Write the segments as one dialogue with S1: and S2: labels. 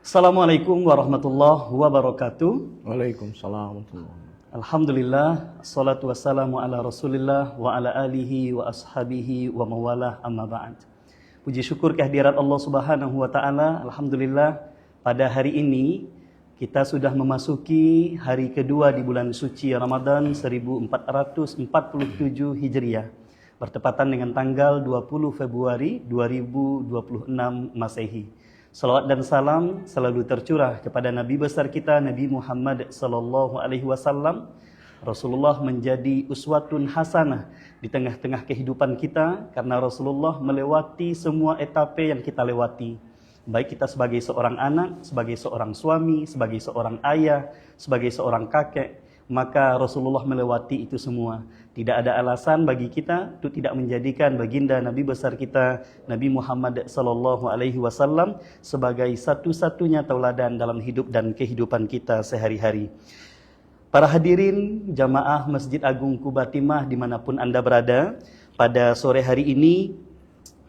S1: Assalamualaikum warahmatullahi wabarakatuh.
S2: Waalaikumsalam warahmatullahi wabarakatuh.
S1: Alhamdulillah, assalatu wassalamu ala rasulillah wa ala alihi wa ashabihi wa mawalah amma ba'd. Puji syukur kehadirat Allah subhanahu wa ta'ala. Alhamdulillah, pada hari ini kita sudah memasuki hari kedua di bulan suci Ramadan 1447 Hijriah, bertepatan dengan tanggal 20 Februari 2026 Masehi. Salawat dan salam selalu tercurah kepada Nabi besar kita, Nabi Muhammad sallallahu alaihi wasallam. Rasulullah menjadi uswatun hasanah di tengah-tengah kehidupan kita karena Rasulullah melewati semua etape yang kita lewati. Baik kita sebagai seorang anak, sebagai seorang suami, sebagai seorang ayah, sebagai seorang kakek, maka Rasulullah melewati itu semua. Tidak ada alasan bagi kita untuk tidak menjadikan baginda Nabi besar kita, Nabi Muhammad sallallahu alaihi wasallam sebagai satu-satunya tauladan dalam hidup dan kehidupan kita sehari-hari. Para hadirin jamaah Masjid Agung Quba Timah dimanapun Anda berada, pada sore hari ini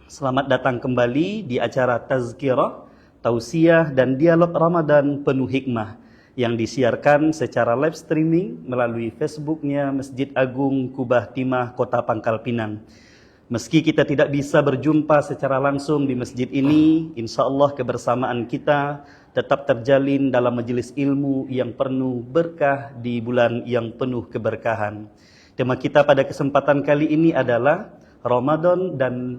S1: selamat datang kembali di acara Tazkirah, Tausiah dan Dialog Ramadan Penuh Hikmah yang disiarkan secara live streaming melalui Facebooknya Masjid Agung Quba Timah Kota Pangkal Pinang. Meski kita tidak bisa berjumpa secara langsung di masjid ini, insya Allah kebersamaan kita tetap terjalin dalam majelis ilmu yang penuh berkah di bulan yang penuh keberkahan. Tema kita pada kesempatan kali ini adalah Ramadan dan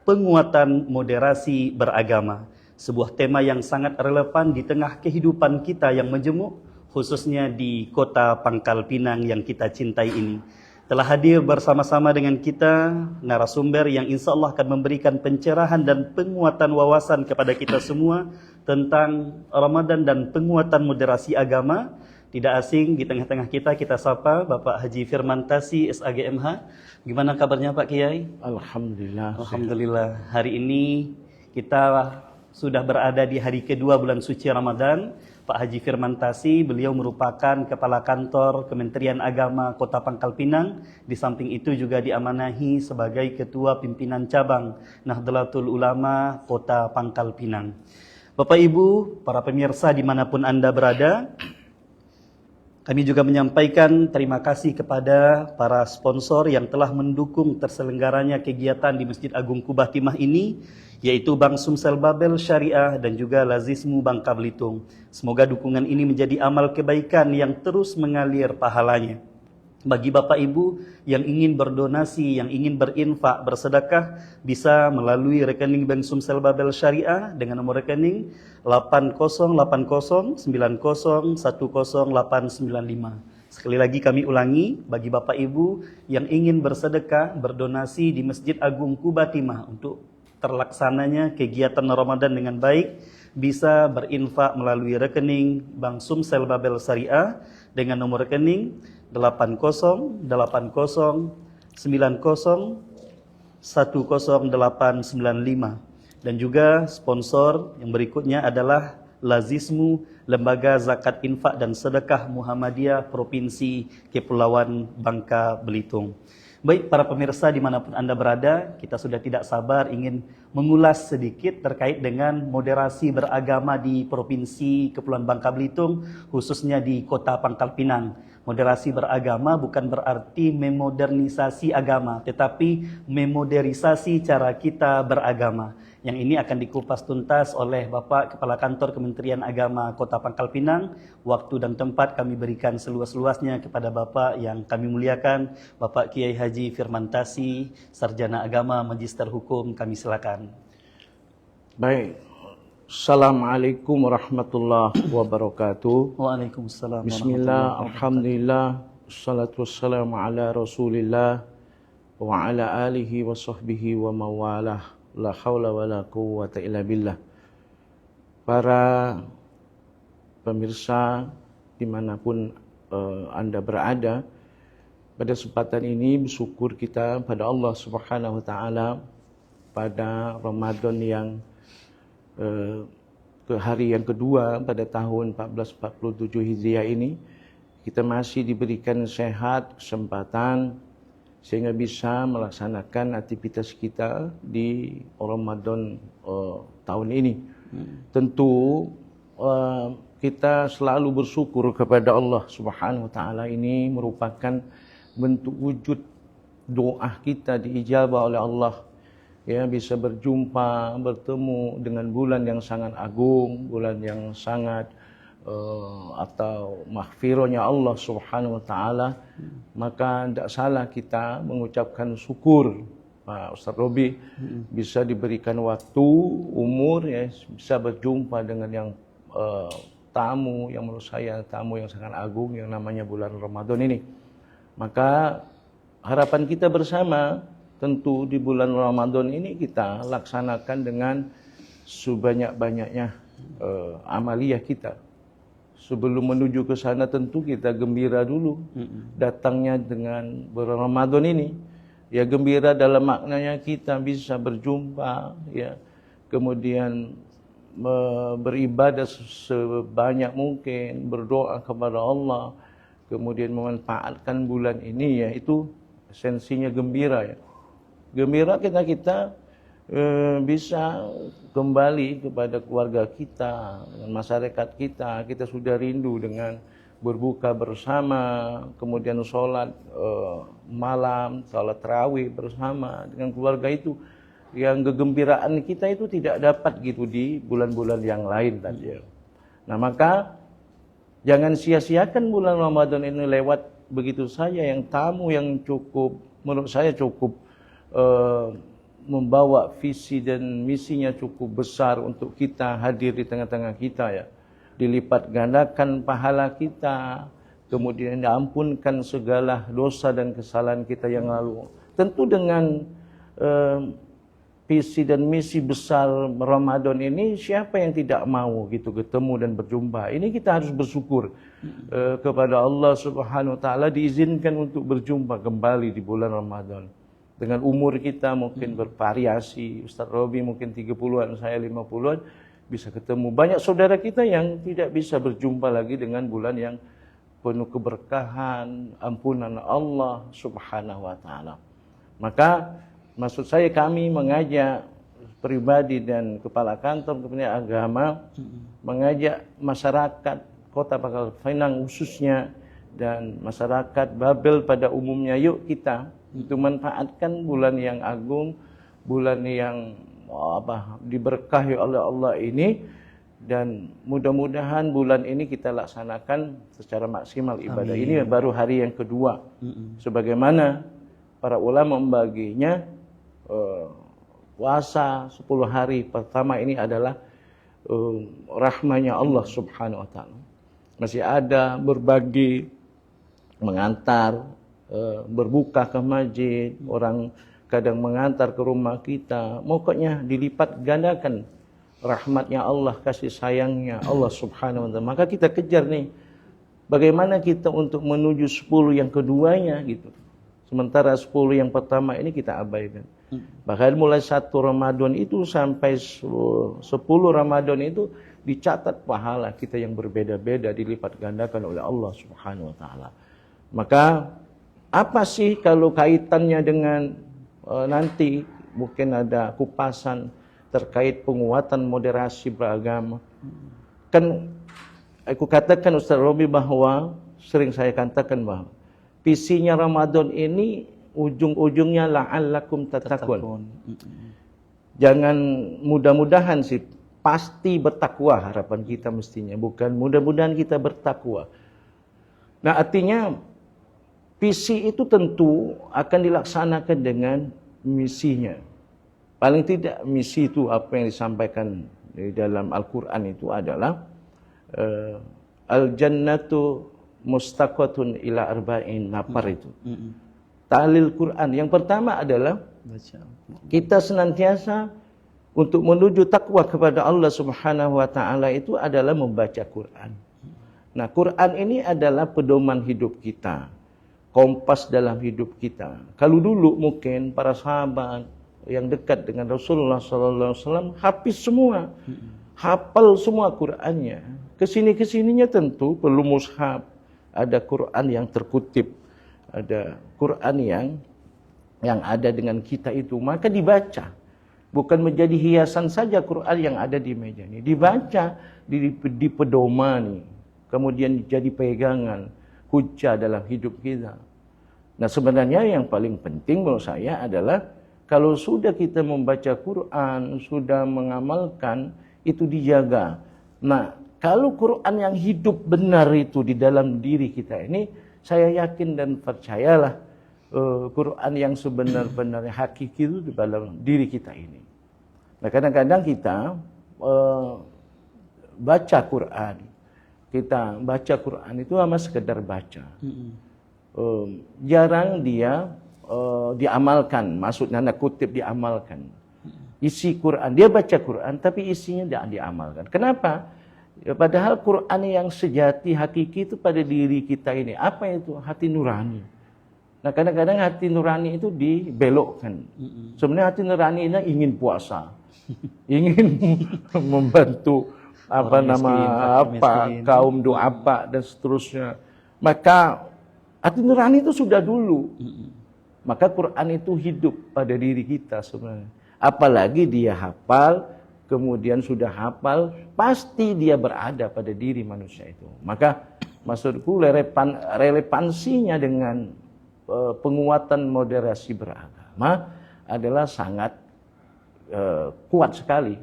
S1: penguatan moderasi beragama. Sebuah tema yang sangat relevan di tengah kehidupan kita yang majemuk, khususnya di kota Pangkal Pinang yang kita cintai ini. Telah hadir bersama-sama dengan kita narasumber yang insya Allah akan memberikan pencerahan dan penguatan wawasan kepada kita semua tentang Ramadan dan penguatan moderasi agama. Tidak asing di tengah-tengah kita sapa Bapak Haji Firman Tasi, SAGMH. Gimana kabarnya Pak Kiai?
S2: Alhamdulillah.
S1: Alhamdulillah. Hari ini kita sudah berada di hari kedua bulan suci Ramadan. Pak Haji Firman Tasi, beliau merupakan Kepala Kantor Kementerian Agama Kota Pangkal Pinang. Di samping itu juga diamanahi sebagai Ketua Pimpinan Cabang Nahdlatul Ulama Kota Pangkal Pinang. Bapak Ibu, para pemirsa dimanapun Anda berada, kami juga menyampaikan terima kasih kepada para sponsor yang telah mendukung terselenggaranya kegiatan di Masjid Agung Quba Timah ini, yaitu Bank Sumsel Babel Syariah dan juga Lazismu Bangka Belitung. Semoga dukungan ini menjadi amal kebaikan yang terus mengalir pahalanya. Bagi Bapak Ibu yang ingin berdonasi, yang ingin berinfak, bersedekah, bisa melalui rekening Bank Sumsel Babel Syariah dengan nomor rekening 808090100895. Sekali lagi kami ulangi, bagi Bapak Ibu yang ingin bersedekah, berdonasi di Masjid Agung Quba Timah untuk terlaksananya kegiatan Ramadan dengan baik, bisa berinfak melalui rekening Bank Sumsel Babel Syariah dengan nomor rekening 808090100895. Dan juga sponsor yang berikutnya adalah Lazismu, Lembaga Zakat Infak dan Sedekah Muhammadiyah Provinsi Kepulauan Bangka Belitung. Baik para pemirsa dimanapun Anda berada, kita sudah tidak sabar ingin mengulas sedikit terkait dengan moderasi beragama di Provinsi Kepulauan Bangka Belitung, khususnya di Kota Pangkal Pinang. Moderasi beragama bukan berarti memodernisasi agama, tetapi memodernisasi cara kita beragama. Yang ini akan dikupas tuntas oleh Bapak Kepala Kantor Kementerian Agama Kota Pangkal Pinang. Waktu dan tempat kami berikan seluas-luasnya kepada Bapak yang kami muliakan, Bapak Kiai Haji Firman Tasi, Sarjana Agama Magister Hukum. Kami silakan.
S2: Baik. Assalamualaikum warahmatullahi wabarakatuh.
S1: Waalaikumsalam.
S2: Bismillah, alhamdulillah, salatu wassalamu ala rasulillah wa ala alihi wa sahbihi wa mawalah. La haula wa la quwwata illa billah. Para pemirsa dimanapun Anda berada, pada kesempatan ini bersyukur kita pada Allah Subhanahu wa Ta'ala pada Ramadan yang ke hari yang kedua pada tahun 1447 Hijriah ini, kita masih diberikan sehat, kesempatan sehingga bisa melaksanakan aktivitas kita di Ramadan tahun ini. Tentu kita selalu bersyukur kepada Allah Subhanahu wa taala. Ini merupakan bentuk wujud doa kita diijabah oleh Allah. Ya, bisa berjumpa, bertemu dengan bulan yang sangat agung, bulan yang sangat atau maghfirahnya Allah Subhanahu wa taala. Maka tidak salah kita mengucapkan syukur. Ustaz Robi bisa diberikan waktu, umur, ya, bisa berjumpa dengan yang tamu yang menurut saya tamu yang sangat agung yang namanya bulan Ramadan ini. Maka harapan kita bersama tentu di bulan Ramadan ini kita laksanakan dengan sebanyak-banyaknya amaliyah kita. Sebelum menuju ke sana tentu kita gembira dulu datangnya dengan bulan Ramadan ini. Ya, gembira dalam maknanya kita bisa berjumpa, ya, kemudian beribadah sebanyak mungkin, berdoa kepada Allah, kemudian memanfaatkan bulan ini, ya, itu esensinya gembira, ya. Gembira kita bisa kembali kepada keluarga kita, dengan masyarakat kita. Kita sudah rindu dengan berbuka bersama, kemudian sholat malam, sholat tarawih bersama dengan keluarga itu. Yang kegembiraan kita itu tidak dapat gitu di bulan-bulan yang lain tadi. Nah, maka jangan sia-siakan bulan Ramadan ini lewat begitu saja. Yang tamu yang cukup, menurut saya cukup membawa visi dan misinya cukup besar untuk kita hadir di tengah-tengah kita, ya. Dilipat gandakan pahala kita, kemudian diampunkan segala dosa dan kesalahan kita yang lalu. Tentu dengan visi dan misi besar Ramadan ini, siapa yang tidak mau gitu ketemu dan berjumpa. Ini kita harus bersyukur kepada Allah Subhanahu wa taala diizinkan untuk berjumpa kembali di bulan Ramadan. Dengan umur kita mungkin bervariasi, Ustaz Robi mungkin 30-an, saya 50-an, bisa ketemu. Banyak saudara kita yang tidak bisa berjumpa lagi dengan bulan yang penuh keberkahan, ampunan Allah Subhanahu wa taala. Maka maksud saya kami mengajak pribadi dan kepala kantor Kementerian Agama mengajak masyarakat Kota Pangkal Pinang khususnya dan masyarakat Babel pada umumnya, yuk kita untuk manfaatkan bulan yang agung, bulan yang diberkahi oleh Allah ini, dan mudah-mudahan bulan ini kita laksanakan secara maksimal ibadah. Amin. Ini baru hari yang kedua. Sebagaimana para ulama membaginya, puasa 10 hari pertama ini adalah rahmanya Allah Subhanahu wa taala. Masih ada berbagi, mengantar, berbuka ke masjid, orang kadang mengantar ke rumah kita. Pokoknya dilipat gandakan rahmatnya Allah, kasih sayangnya Allah Subhanahu wa taala. Maka kita kejar nih, bagaimana kita untuk menuju 10 yang keduanya gitu. Sementara 10 yang pertama ini kita abaikan. Bahkan mulai 1 Ramadan itu sampai 10 Ramadan itu dicatat pahala kita yang berbeda-beda, dilipat gandakan oleh Allah Subhanahu wa taala. Maka apa sih kalau kaitannya dengan nanti mungkin ada kupasan terkait penguatan moderasi beragama. Kan aku katakan Ustaz Robi bahwa sering saya katakan bahwa visinya Ramadan ini ujung-ujungnya la'allakum tattaqun. Jangan mudah-mudahan sih, pasti bertakwa harapan kita mestinya, bukan mudah-mudahan kita bertakwa. Nah, artinya visi itu tentu akan dilaksanakan dengan misinya. Paling tidak misi itu apa yang disampaikan di dalam Al-Quran itu adalah al-jannatu mustaqatun ila arba'in nafar itu. Ta'lil Quran. Yang pertama adalah kita senantiasa untuk menuju takwa kepada Allah Subhanahu wa taala itu adalah membaca Quran. Nah, Quran ini adalah pedoman hidup kita, kompas dalam hidup kita. Kalau dulu mungkin para sahabat yang dekat dengan Rasulullah SAW hafiz semua, hafal semua Qurannya. Kesininya tentu perlu mushaf, ada Quran yang terkutip, ada Quran yang ada dengan kita itu, maka dibaca. Bukan menjadi hiasan saja Quran yang ada di meja ini. Dibaca, di pedomani, kemudian jadi pegangan, hujah dalam hidup kita. Nah sebenarnya yang paling penting menurut saya adalah kalau sudah kita membaca Quran, sudah mengamalkan, itu dijaga. Nah kalau Quran yang hidup benar itu di dalam diri kita ini, saya yakin dan percayalah Quran yang sebenar-benarnya hakiki itu di dalam diri kita ini. Nah kadang-kadang kita baca Quran, itu hanya sekedar baca. Jarang dia diamalkan, maksudnya tanda kutip diamalkan. Isi Quran, dia baca Quran tapi isinya tidak diamalkan. Kenapa? Ya, padahal Quran yang sejati, hakiki itu pada diri kita ini. Apa itu? Hati nurani. Nah kadang-kadang hati nurani itu dibelokkan. Sebenarnya hati nurani ini ingin puasa, ingin membantu kaum duafa dan seterusnya. Maka hati nurani itu sudah dulu. Maka Quran itu hidup pada diri kita sebenarnya. Apalagi dia hafal, kemudian sudah hafal, pasti dia berada pada diri manusia itu. Maka maksudku relevansinya dengan penguatan moderasi beragama adalah sangat kuat sekali.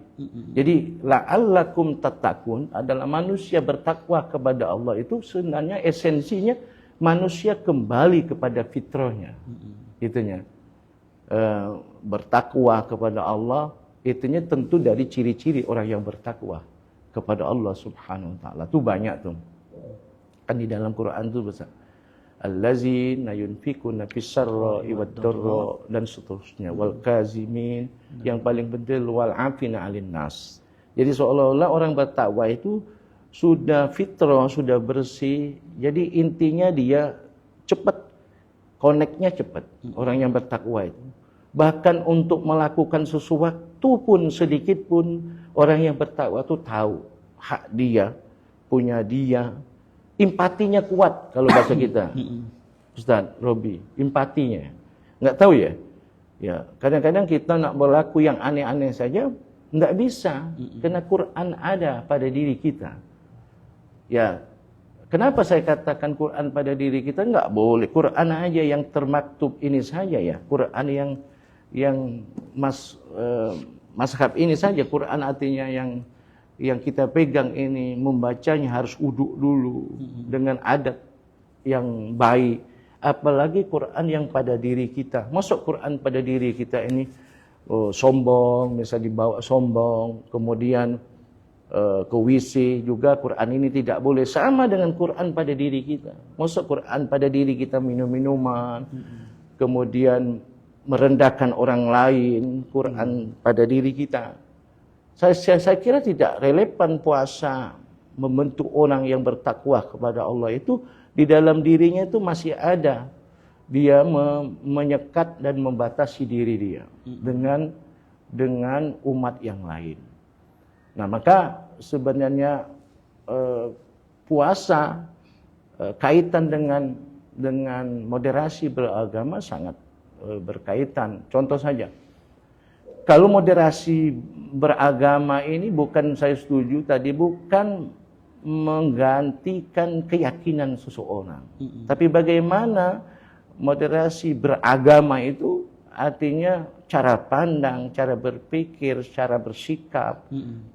S2: Jadi la'allakum tattaqun adalah manusia bertakwa kepada Allah itu sebenarnya esensinya manusia kembali kepada fitrahnya. Itunya. Bertakwa kepada Allah itunya tentu dari ciri-ciri orang yang bertakwa kepada Allah Subhanahu wa taala. Itu banyak tuh. Kan di dalam Quran itu besar. Allazina yunfikuna fis-sarra'i wad-dharra dan seterusnya wal kazimin, yang paling penting wal afina 'alan nas. Jadi seolah-olah orang bertakwa itu sudah fitrah, sudah bersih. Jadi intinya dia cepat, koneknya cepat. Orang yang bertakwa itu. Bahkan untuk melakukan sesuatu pun sedikit pun orang yang bertakwa itu tahu hak dia, punya dia. Empatinya kuat kalau bahasa kita. Ustaz Robi, empatinya. Enggak tahu ya? Ya, kadang-kadang kita nak berlaku yang aneh-aneh saja enggak bisa. Karena Quran ada pada diri kita. Ya, kenapa saya katakan Quran pada diri kita? Enggak boleh. Quran aja yang termaktub ini saja ya. Quran yang mazhab ini saja. Quran artinya yang kita pegang ini, membacanya harus uduk dulu dengan adat yang baik. Apalagi Quran yang pada diri kita. Masuk Quran pada diri kita ini sombong, misalnya dibawa sombong, kemudian ke WC juga Quran ini tidak boleh. Sama dengan Quran pada diri kita. Masuk Quran pada diri kita minum-minuman, kemudian merendahkan orang lain, Quran pada diri kita. Saya kira tidak relevan puasa membentuk orang yang bertakwa kepada Allah itu di dalam dirinya itu masih ada. Dia menyekat dan membatasi diri dia dengan umat yang lain. Nah, maka sebenarnya puasa kaitan dengan moderasi beragama sangat berkaitan. Contoh saja, kalau moderasi beragama ini bukan, saya setuju tadi, bukan menggantikan keyakinan seseorang. Tapi bagaimana moderasi beragama itu artinya cara pandang, cara berpikir, cara bersikap,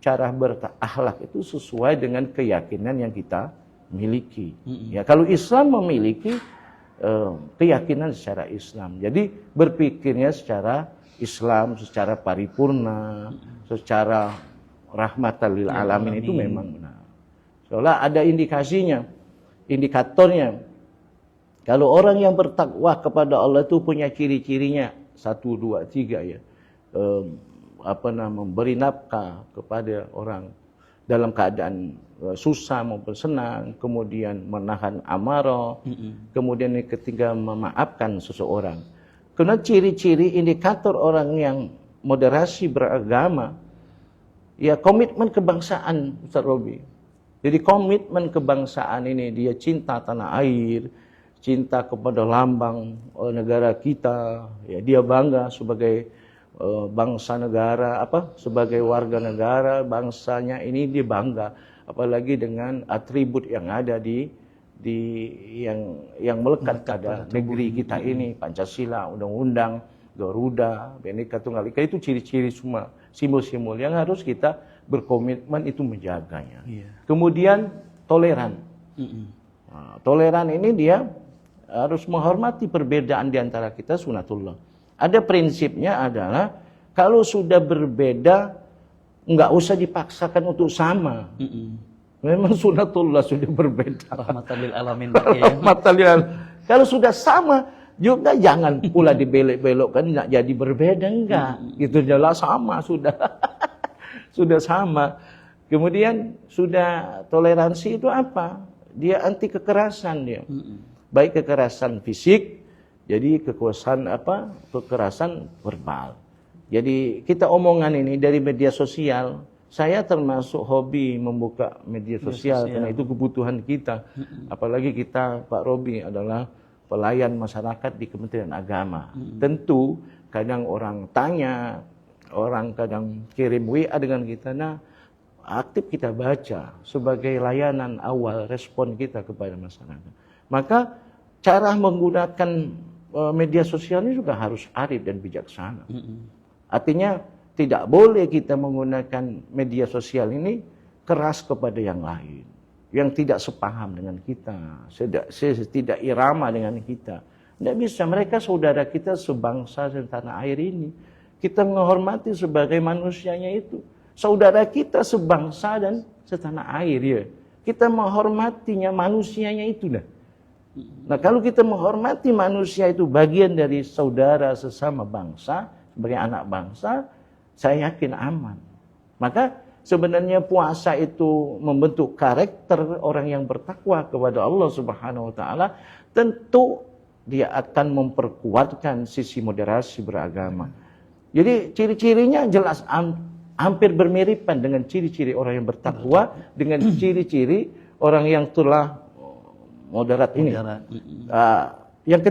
S2: cara berakhlak itu sesuai dengan keyakinan yang kita miliki. Ya, kalau Islam memiliki keyakinan secara Islam. Jadi berpikirnya secara Islam, secara paripurna, secara rahmatan lil alamin itu memang benar. Soalnya ada indikasinya, indikatornya. Kalau orang yang bertakwa kepada Allah itu punya ciri-cirinya 1, 2, 3 ya. Memberi nafkah kepada orang dalam keadaan susah maupun senang, kemudian menahan amarah, kemudian ketika memaafkan seseorang. Karena ciri-ciri indikator orang yang moderasi beragama, ya komitmen kebangsaan, Ustaz Robi. Jadi komitmen kebangsaan ini, dia cinta tanah air, cinta kepada lambang negara kita, ya dia bangga sebagai bangsa negara sebagai warga negara bangsanya ini dia bangga, apalagi dengan atribut yang ada di yang melekat pada negeri kita ini, Pancasila, Undang-Undang, Garuda, Bhinneka Tunggal Ika, itu ciri-ciri semua simbol-simbol yang harus kita berkomitmen itu menjaganya. Kemudian toleran. Nah, toleran ini dia harus menghormati perbedaan di antara kita, sunatullah. Ada prinsipnya adalah kalau sudah berbeda nggak usah dipaksakan untuk sama. Memang sunatullah sudah berbeda.
S1: Rahmatan lil alamin.
S2: Rahmatan lil alamin. Kalau sudah sama juga jangan pula dibelok-belokkan nggak jadi berbeda, enggak. Gitu jelas sama sudah. Sudah sama. Kemudian sudah toleransi itu apa? Dia anti kekerasan dia. Baik kekerasan fisik, jadi kekerasan verbal. Jadi kita omongan ini dari media sosial. Saya termasuk hobi membuka media sosial karena itu kebutuhan kita. Apalagi kita, Pak Robi adalah pelayan masyarakat di Kementerian Agama. Tentu kadang orang tanya, orang kadang kirim WA dengan kita. Nah, aktif kita baca sebagai layanan awal respon kita kepada masyarakat. Maka cara menggunakan media sosial ini juga harus arif dan bijaksana. Artinya tidak boleh kita menggunakan media sosial ini keras kepada yang lain, yang tidak sepaham dengan kita, tidak irama dengan kita. Tidak bisa, mereka saudara kita sebangsa setanah air ini. Kita menghormati sebagai manusianya itu. Saudara kita sebangsa dan setanah air ya. Kita menghormatinya manusianya itu dah. Nah, kalau kita menghormati manusia itu bagian dari saudara sesama bangsa, sebagai anak bangsa, saya yakin aman. Maka sebenarnya puasa itu membentuk karakter orang yang bertakwa kepada Allah Subhanahu wa taala. Tentu dia akan memperkuatkan sisi moderasi beragama. Jadi ciri-cirinya jelas hampir bermiripan dengan ciri-ciri orang yang bertakwa, dengan ciri-ciri orang yang telah moderat ini. Yang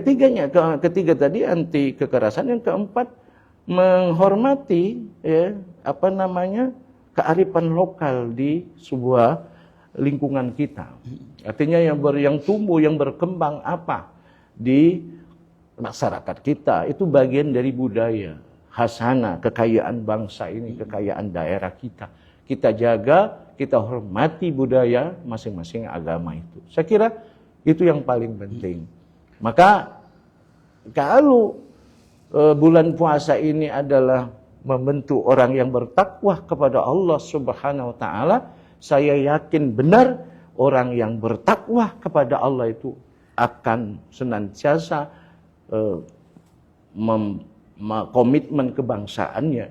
S2: ketiga tadi anti kekerasan, yang keempat menghormati kearifan lokal di sebuah lingkungan kita. Artinya yang tumbuh, yang berkembang apa di masyarakat kita itu bagian dari budaya, khasana, kekayaan bangsa ini, kekayaan daerah kita. Kita jaga, kita hormati budaya masing-masing agama itu. Saya kira itu yang paling penting. Maka kalau bulan puasa ini adalah membentuk orang yang bertakwa kepada Allah Subhanahu wa taala, saya yakin benar orang yang bertakwa kepada Allah itu akan senantiasa komitmen kebangsaannya,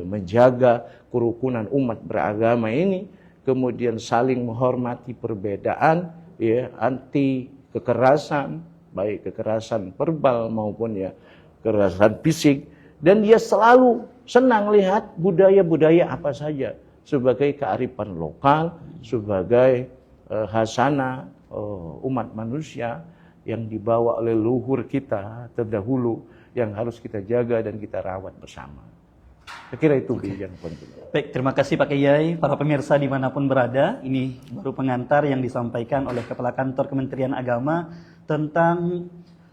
S2: menjaga kerukunan umat beragama ini, kemudian saling menghormati perbedaan, ya, anti kekerasan, baik kekerasan verbal maupun kekerasan fisik, dan dia selalu senang lihat budaya-budaya apa saja sebagai kearifan lokal, sebagai khasana umat manusia yang dibawa oleh luhur kita terdahulu yang harus kita jaga dan kita rawat bersama. Saya kira itu yang penting.
S1: Baik, terima kasih Pak Kiai. Para pemirsa dimanapun berada, ini baru pengantar yang disampaikan oleh Kepala Kantor Kementerian Agama tentang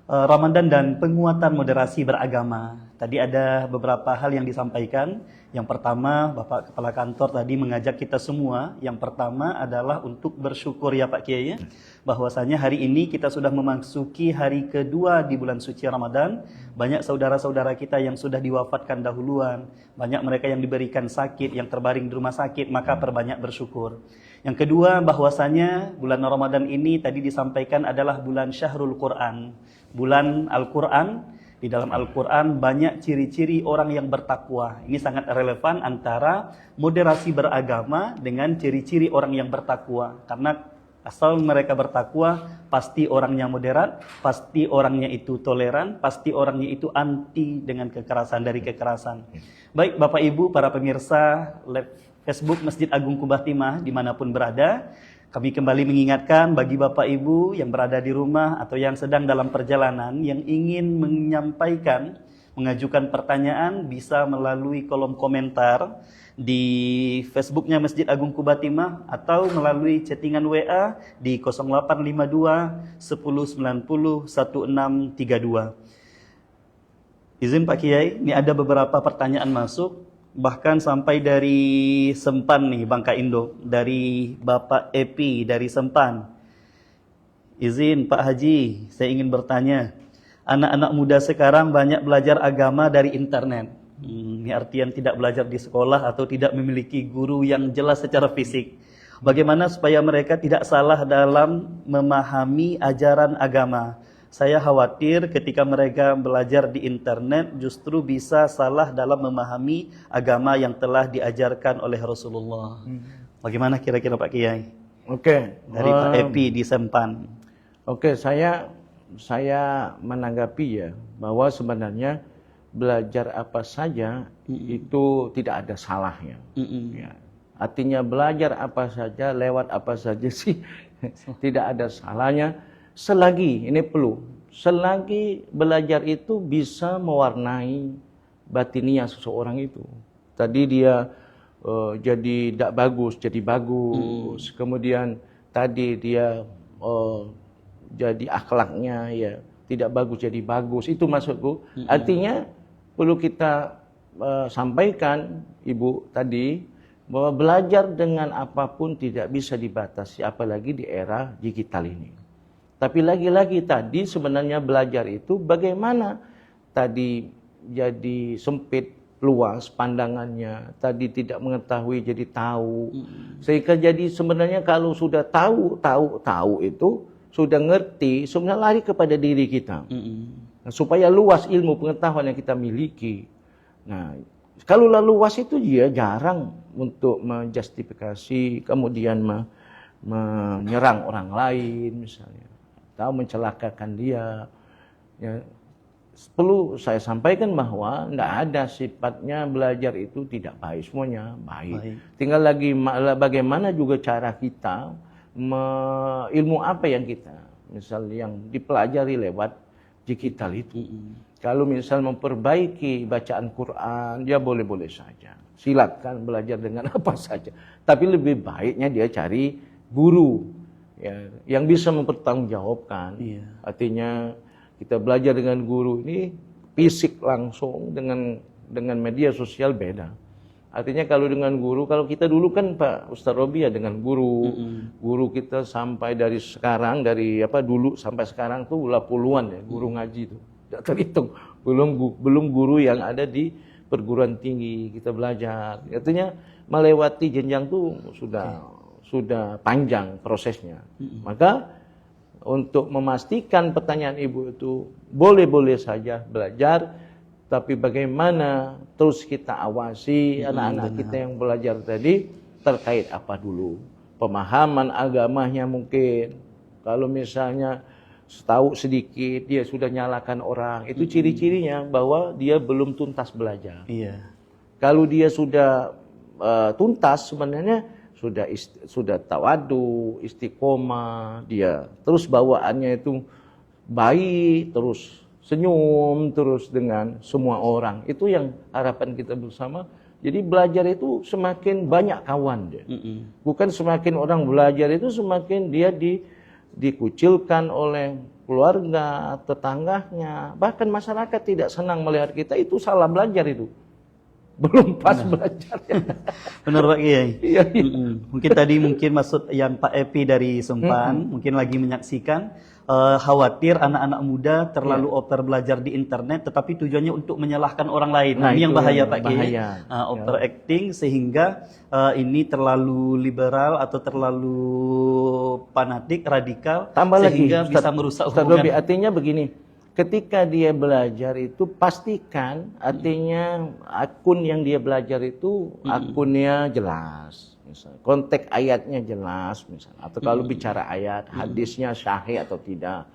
S1: Ramadan dan penguatan moderasi beragama. Tadi ada beberapa hal yang disampaikan. Yang pertama, Bapak Kepala Kantor tadi mengajak kita semua. Yang pertama adalah untuk bersyukur ya Pak Kiai, bahwasanya hari ini kita sudah memasuki hari kedua di bulan suci Ramadan. Banyak saudara-saudara kita yang sudah diwafatkan dahuluan, banyak mereka yang diberikan sakit, yang terbaring di rumah sakit, maka perbanyak bersyukur. Yang kedua, bahwasanya bulan Ramadan ini tadi disampaikan adalah bulan Syahrul Quran, bulan Al-Quran. Di dalam Al-Quran banyak ciri-ciri orang yang bertakwa. Ini sangat relevan antara moderasi beragama dengan ciri-ciri orang yang bertakwa. Karena asal mereka bertakwa, pasti orangnya moderat, pasti orangnya itu toleran, pasti orangnya itu anti dengan kekerasan, dari kekerasan. Baik Bapak Ibu, para pemirsa live Facebook Masjid Agung Kubah Timah dimanapun berada, kami kembali mengingatkan bagi Bapak Ibu yang berada di rumah atau yang sedang dalam perjalanan yang ingin menyampaikan mengajukan pertanyaan bisa melalui kolom komentar di Facebooknya Masjid Agung Quba Timah atau melalui chattingan WA di 0852 1090 1632. Izin Pak Kiai, ini ada beberapa pertanyaan masuk, bahkan sampai dari Sempan nih, Bangka Indo, dari Bapak Epi dari Sempan. Izin Pak Haji, saya ingin bertanya, anak-anak muda sekarang banyak belajar agama dari internet. Ini artian tidak belajar di sekolah atau tidak memiliki guru yang jelas secara fisik. Bagaimana supaya mereka tidak salah dalam memahami ajaran agama? Saya khawatir ketika mereka belajar di internet justru bisa salah dalam memahami agama yang telah diajarkan oleh Rasulullah. Bagaimana kira-kira Pak Kiai?
S2: Oke.
S1: Dari Pak Epi di Sempan.
S2: Oke, saya menanggapi ya bahwa sebenarnya belajar apa saja itu tidak ada salahnya. Ya. Artinya belajar apa saja, lewat apa saja sih tidak ada salahnya selagi belajar itu bisa mewarnai batiniah seseorang itu. Tadi dia jadi tidak bagus, jadi bagus. Kemudian tadi dia jadi akhlaknya ya tidak bagus jadi bagus. Itu maksudku. Artinya perlu kita sampaikan Ibu tadi bahwa belajar dengan apapun tidak bisa dibatasi, apalagi di era digital ini. Tapi lagi-lagi tadi sebenarnya belajar itu bagaimana tadi jadi sempit, luas pandangannya, tadi tidak mengetahui jadi tahu. Sehingga jadi sebenarnya kalau sudah tahu itu sudah ngerti, sebenarnya lari kepada diri kita. Nah, supaya luas ilmu pengetahuan yang kita miliki. Nah, kalau luas itu dia jarang untuk menjustifikasi, kemudian menyerang orang lain misalnya, atau mencelakakan dia. Ya, perlu saya sampaikan bahwa tidak ada sifatnya belajar itu tidak baik, semuanya baik. Tinggal lagi bagaimana juga cara kita ilmu apa yang kita misalnya yang dipelajari lewat digital itu. Kalau misal memperbaiki bacaan Quran, dia boleh-boleh saja. Silakan belajar dengan apa saja. Tapi lebih baiknya dia cari guru ya, yang bisa mempertanggungjawabkan. Artinya kita belajar dengan guru ini fisik langsung, dengan media sosial beda. Artinya kalau dengan guru, kalau kita dulu kan Pak Ustaz Robi ya dengan guru, guru kita sampai dari sekarang, dulu sampai sekarang tuh puluhan ya guru ngaji itu, tidak terhitung. Belum guru yang ada di perguruan tinggi kita belajar. Artinya melewati jenjang tuh sudah panjang prosesnya. Maka untuk memastikan pertanyaan Ibu itu boleh-boleh saja belajar, tapi bagaimana terus kita awasi anak-anak kita yang belajar tadi terkait apa dulu. Pemahaman agamanya mungkin. Kalau misalnya tahu sedikit, dia sudah nyalakan orang. Itu ciri-cirinya bahwa dia belum tuntas belajar. Kalau dia sudah tuntas sebenarnya sudah tawadu, istiqomah, dia terus bawaannya itu baik, terus senyum terus dengan semua orang. Itu yang harapan kita bersama. Jadi belajar itu semakin banyak kawan dia. Bukan semakin orang belajar itu semakin dia dikucilkan oleh keluarga, tetangganya, bahkan masyarakat tidak senang melihat kita. Itu salah belajar itu. Belum pas belajar.
S1: Benar Pak Kiai. Mungkin tadi maksud yang Pak Epi dari Sempan mungkin lagi menyaksikan. Khawatir anak-anak muda terlalu over belajar di internet, tetapi tujuannya untuk menyalahkan orang lain. Nah, ini yang bahaya Pak Kiai. Overacting sehingga ini terlalu liberal atau terlalu fanatik, radikal,
S2: tambah
S1: sehingga
S2: lagi,
S1: bisa merusak hubungan.
S2: Artinya begini, ketika dia belajar itu pastikan artinya akun yang dia belajar itu akunnya jelas. Misalnya, konteks ayatnya jelas misalnya, atau kalau bicara ayat hadisnya sahih atau tidak,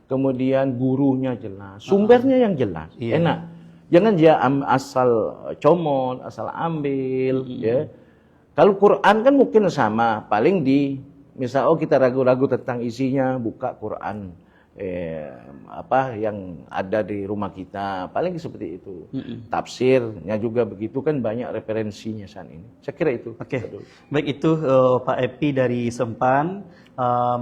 S2: kemudian gurunya jelas, sumbernya yang jelas, enak. Jangan dia asal comot, asal ambil. Ya. Kalau Quran kan mungkin sama, paling misal kita ragu-ragu tentang isinya, buka Quran apa yang ada di rumah kita, paling seperti itu. Tafsirnya juga begitu kan, banyak referensinya saat ini. Saya kira itu.
S1: Oke, baik itu Pak Epi dari Sempan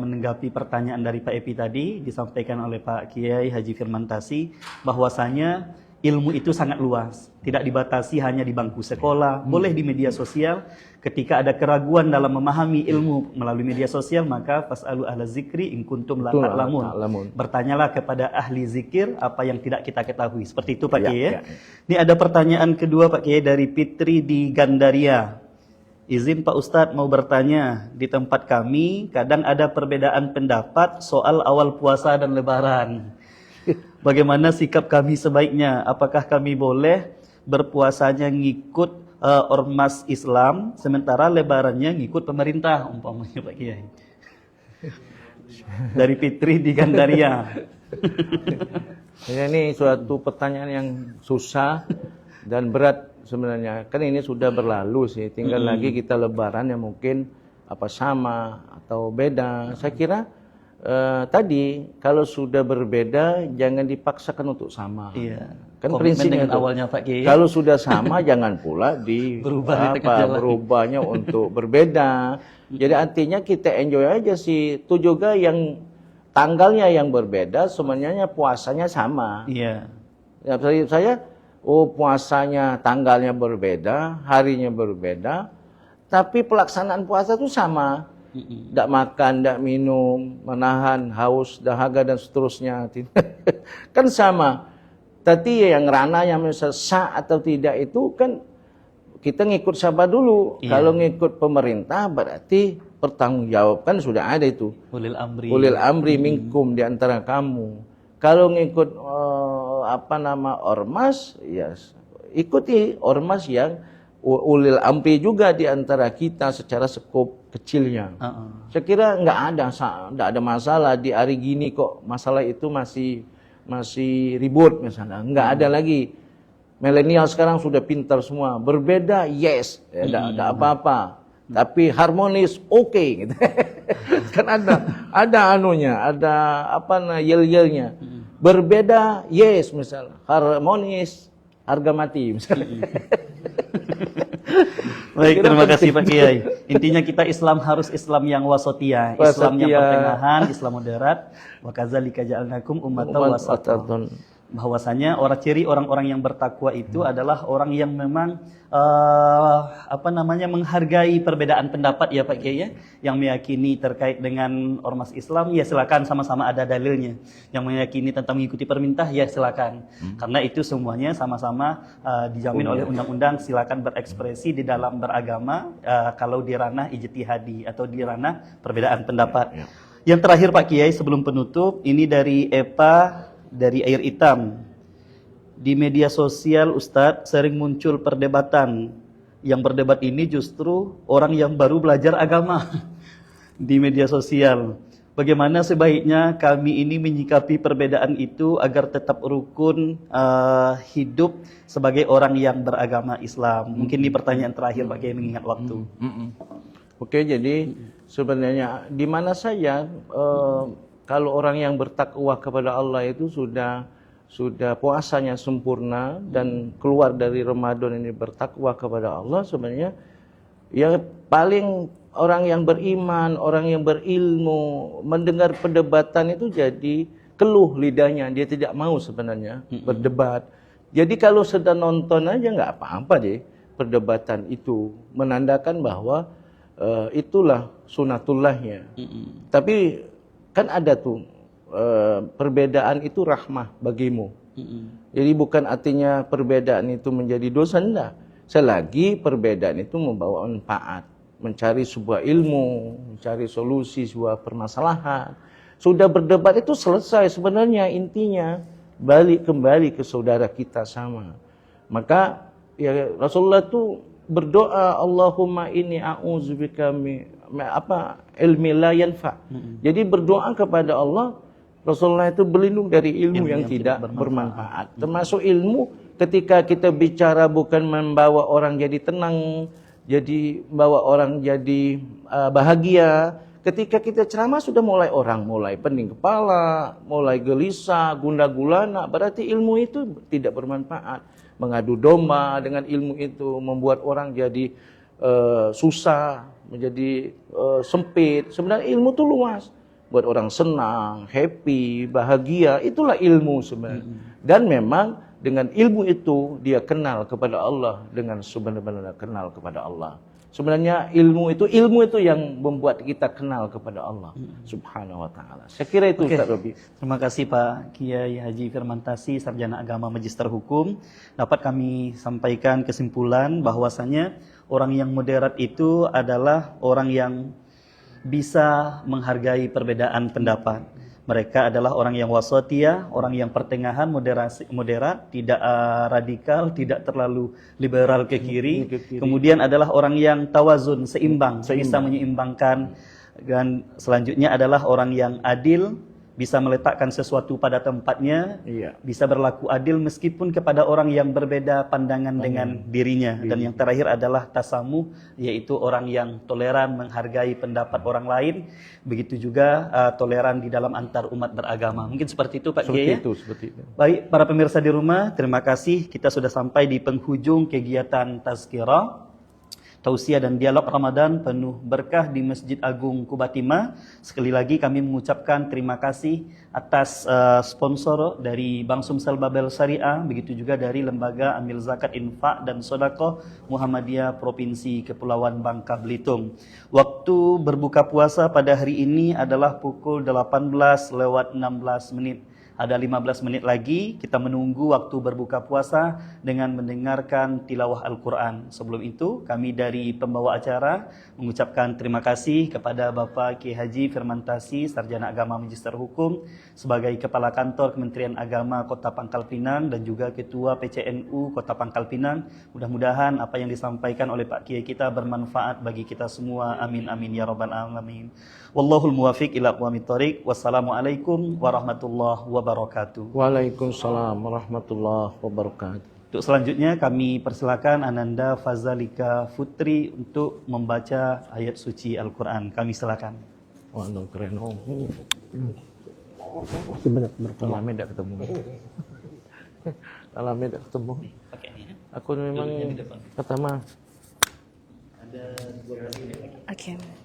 S1: menanggapi pertanyaan dari Pak Epi tadi disampaikan oleh Pak Kiai Haji Firman Tasih bahwasanya ilmu itu sangat luas, tidak dibatasi hanya di bangku sekolah, boleh di media sosial. Ketika ada keraguan dalam memahami ilmu melalui media sosial, maka fasalu ahla zikri in kuntum la ta'lamun. Bertanyalah kepada ahli zikir apa yang tidak kita ketahui. Seperti itu Pak Kiai. Ya. Ini ada pertanyaan kedua Pak Kiai dari Fitri di Gandaria. Izin Pak Ustadz mau bertanya, di tempat kami kadang ada perbedaan pendapat soal awal puasa dan lebaran. Bagaimana sikap kami sebaiknya? Apakah kami boleh berpuasanya ngikut ormas Islam, sementara lebarannya ngikut pemerintah, umpamanya Pak Kiai? Dari Fitri di Gandaria.
S2: Ini suatu pertanyaan yang susah dan berat sebenarnya. Kan ini sudah berlalu sih, tinggal lagi kita lebaran yang mungkin apa sama atau beda. Saya kira tadi kalau sudah berbeda jangan dipaksakan untuk sama.
S1: Iya.
S2: Kan prinsipnya
S1: awalnya Pak Kiai.
S2: Kalau sudah sama jangan pula berubahnya untuk berbeda. Jadi artinya kita enjoy aja sih. Itu juga yang tanggalnya yang berbeda, sebenarnya puasanya sama.
S1: Iya.
S2: Ya, saya puasanya tanggalnya berbeda, harinya berbeda, tapi pelaksanaan puasa itu sama. Tidak makan, tidak minum, menahan haus, dahaga dan seterusnya. Kan sama. Tapi yang ranahnya misal sah atau tidak itu kan kita ngikut siapa dulu. Iya. Kalau ngikut pemerintah berarti pertanggungjawabkan sudah ada itu. Ulil amri minkum di antara kamu. Kalau ngikut ormas, ya ikuti ormas yang ulil amri juga di antara kita secara skop kecilnya. Saya kira nggak ada masalah di hari gini kok masalah itu masih ribut misalnya. Nggak ada lagi. Milenial sekarang sudah pintar semua. Berbeda, yes. Ada apa-apa. Tapi harmonis, oke. Gitu. Kan ada anunya, ada yel-yelnya. Berbeda, yes misalnya. Harmonis, harga mati misalnya.
S1: Baik, terima kasih Pak Kiai. Intinya kita Islam harus Islam yang wasotia, Islam yang pertengahan, Islam moderat. Wa kadzalika ja'alnakum ummatan wasatan. Bahwasanya ciri orang-orang yang bertakwa itu adalah orang yang memang menghargai perbedaan pendapat ya Pak Kiai ya. Yang meyakini terkait dengan ormas Islam ya silakan, sama-sama ada dalilnya. Yang meyakini tentang mengikuti perintah ya silakan. Karena itu semuanya sama-sama dijamin oleh undang-undang, silakan berekspresi di dalam beragama kalau di ranah ijtihadi atau di ranah perbedaan pendapat. Yang terakhir Pak Kiai sebelum penutup, ini dari Epa dari Air Hitam. Di media sosial Ustadz sering muncul perdebatan. Yang berdebat ini justru orang yang baru belajar agama di media sosial. Bagaimana sebaiknya kami ini menyikapi perbedaan itu agar tetap rukun hidup sebagai orang yang beragama Islam? Mungkin ini pertanyaan terakhir Pak Kiai mengingat waktu.
S2: Oke, jadi sebenarnya di mana saja kalau orang yang bertakwa kepada Allah itu sudah puasanya sempurna dan keluar dari Ramadan ini bertakwa kepada Allah, sebenarnya ya paling orang yang beriman, orang yang berilmu mendengar perdebatan itu jadi keluh lidahnya, dia tidak mau sebenarnya berdebat. Jadi kalau sedang nonton aja nggak apa-apa deh perdebatan itu, menandakan bahwa itulah sunatullahnya. Tapi kan ada tuh perbedaan itu rahmah bagimu. Jadi bukan artinya perbedaan itu menjadi dosa, enggak. Selagi perbedaan itu membawa manfaat, mencari sebuah ilmu, mencari solusi sebuah permasalahan. Sudah berdebat itu selesai sebenarnya, intinya balik kembali ke saudara kita sama. Maka ya Rasulullah itu berdoa, Allahumma inni a'udzubika ilmi la yanfa. Jadi berdoa kepada Allah, Rasulullah itu berlindung dari ilmu yang tidak bermanfaat. Termasuk ilmu ketika kita bicara bukan membawa orang jadi tenang, jadi membawa orang jadi bahagia. Ketika kita ceramah sudah mulai orang mulai pening kepala, mulai gelisah, gundah gulana, berarti ilmu itu tidak bermanfaat. Mengadu domba dengan ilmu itu membuat orang jadi susah, menjadi sempit. Sebenarnya ilmu itu luas. Buat orang senang, happy, bahagia, itulah ilmu sebenarnya. Dan memang dengan ilmu itu dia kenal kepada Allah dengan sebenar-benarnya kenal kepada Allah. Sebenarnya ilmu itu yang membuat kita kenal kepada Allah Subhanahu wa taala. Saya kira itu Ustaz Robi.
S1: Terima kasih Pak Kiai Haji Firmantasi, Sarjana Agama Magister Hukum. Dapat kami sampaikan kesimpulan bahwasanya orang yang moderat itu adalah orang yang bisa menghargai perbedaan pendapat. Mereka adalah orang yang wasatiyah, orang yang pertengahan, moderat, tidak radikal, tidak terlalu liberal ke kiri. Kemudian adalah orang yang tawazun, seimbang, bisa menyeimbangkan. Dan selanjutnya adalah orang yang adil, bisa meletakkan sesuatu pada tempatnya, bisa berlaku adil meskipun kepada orang yang berbeda pandangan dengan dirinya. Dan yang terakhir adalah tasamuh, yaitu orang yang toleran, menghargai pendapat orang lain. Begitu juga toleran di dalam antar umat beragama. Mungkin seperti itu Pak Kiai.
S2: Seperti itu.
S1: Baik, para pemirsa di rumah, terima kasih. Kita sudah sampai di penghujung kegiatan tazkirah, tausiah dan dialog Ramadan penuh berkah di Masjid Agung Kubatima. Sekali lagi kami mengucapkan terima kasih atas sponsor dari Bank Sumsel Babel Syariah, begitu juga dari Lembaga Amil Zakat Infak dan Sodaqah Muhammadiyah Provinsi Kepulauan Bangka Belitung. Waktu berbuka puasa pada hari ini adalah pukul 18:16. Ada 15 menit lagi kita menunggu waktu berbuka puasa dengan mendengarkan tilawah Al-Quran. Sebelum itu kami dari pembawa acara mengucapkan terima kasih kepada Bapak Kiai Haji Firmantasi, Sarjana Agama Magister Hukum, sebagai Kepala Kantor Kementerian Agama Kota Pangkal Pinang dan juga Ketua PCNU Kota Pangkal Pinang. Mudah-mudahan apa yang disampaikan oleh Pak Kiai kita bermanfaat bagi kita semua. Amin amin ya rabbal alamin. Wallahul muwafiq ila aqwamit thoriq. Wassalamualaikum warahmatullahi wabarakatuh.
S2: Waalaikumsalam warahmatullahi wabarakatuh.
S1: Untuk selanjutnya kami persilakan Ananda Fazalika Putri untuk membaca ayat suci Al-Quran. Kami silakan.
S2: Wah, keren. Sebenarnya lama tidak ketemu. Lama tidak ketemu. Aku memang pertama.
S1: Ada 2 menit lagi.
S3: Oke.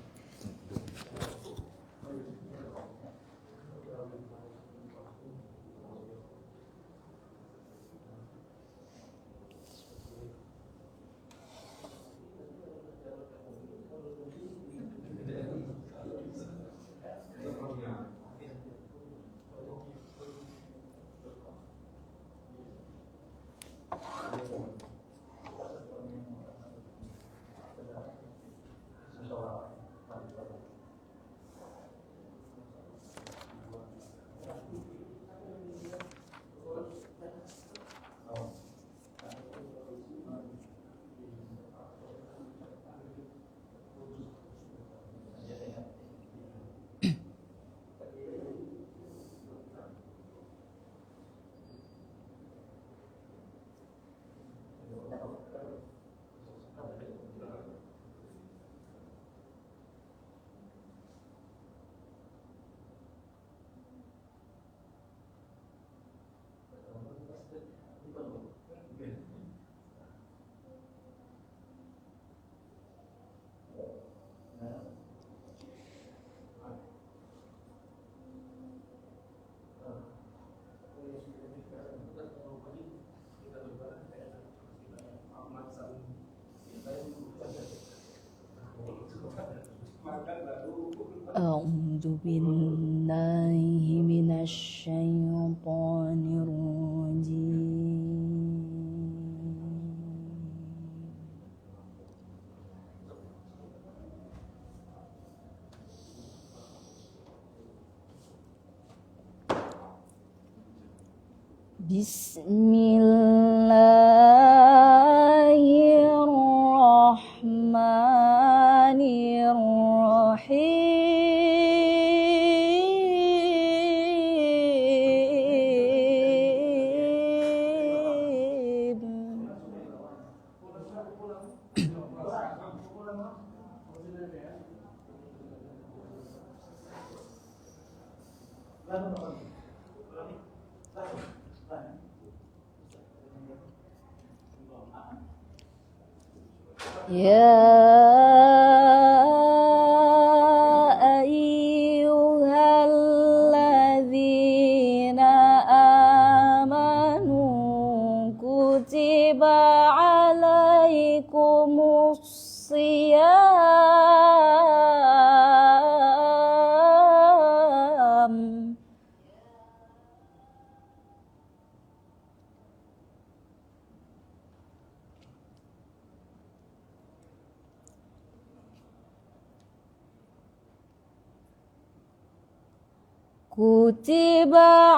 S3: أعوذ بالله من الشيطان الرجيم بسم الله الرحمن الرحيم يا أيها الذين آمنوا كتب عليكم الصيام كتب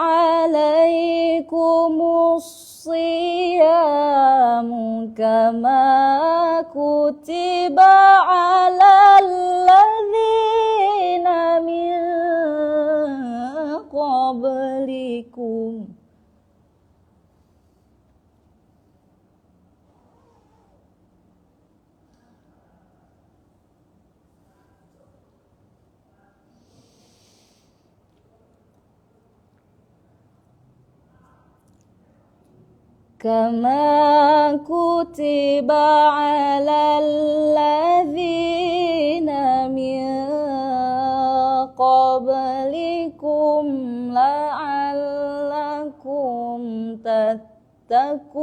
S3: عليكم الصيام كما كتب على الذين من قبلكم كما كتب على الذين من قبلكم لعلكم تتقون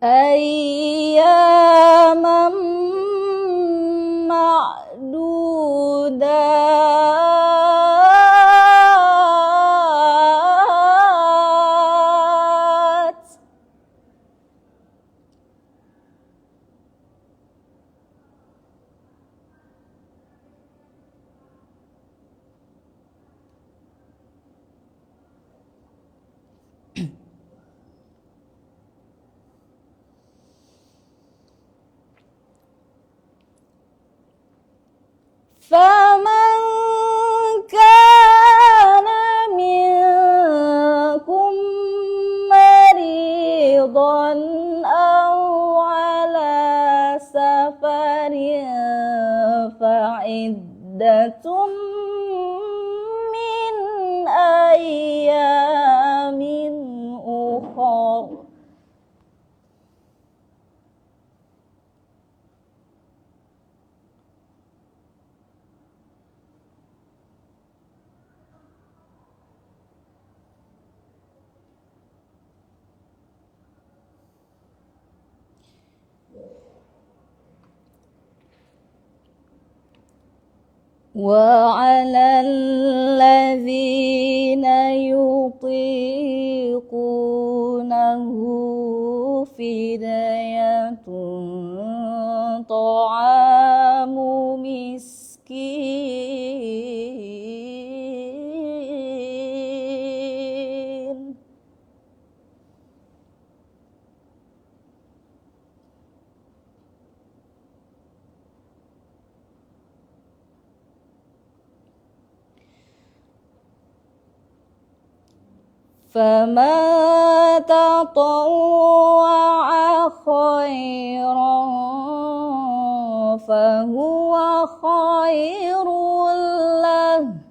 S3: أياما معدودات فمن كان منكم مريضا أو على سفر فعدة من أيام أخر وعلى الذين يطيقونه فدية طعام مسكين فمن تطوع خيرا فهو خير له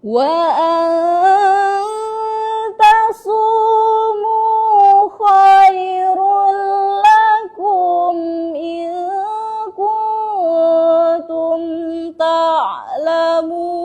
S3: وأن تصوموا خير لكم إن كنتم تعلمون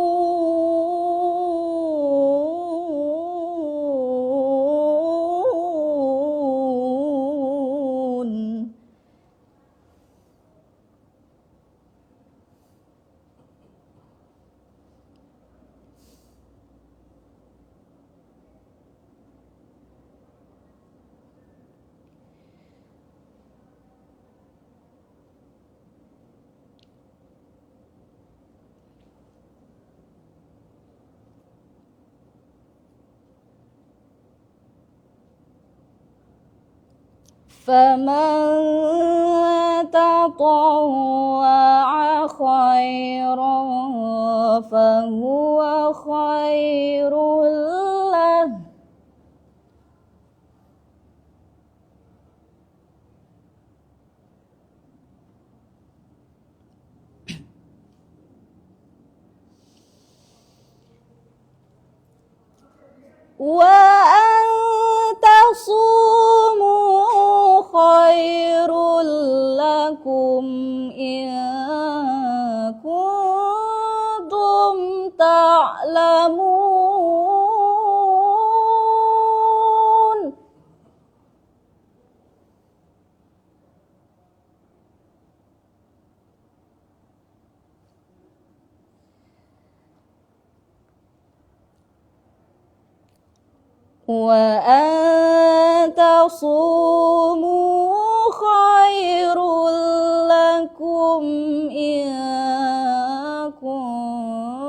S3: فمن تطوع خيرا فهو خير له وأن تصوموا خير لكم إن كنتم تعلمون وأن تصوموا خير لكم إن كنتم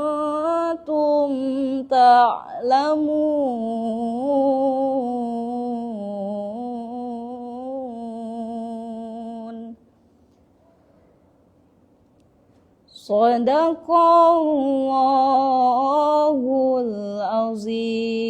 S3: تعلمون صدق الله العظيم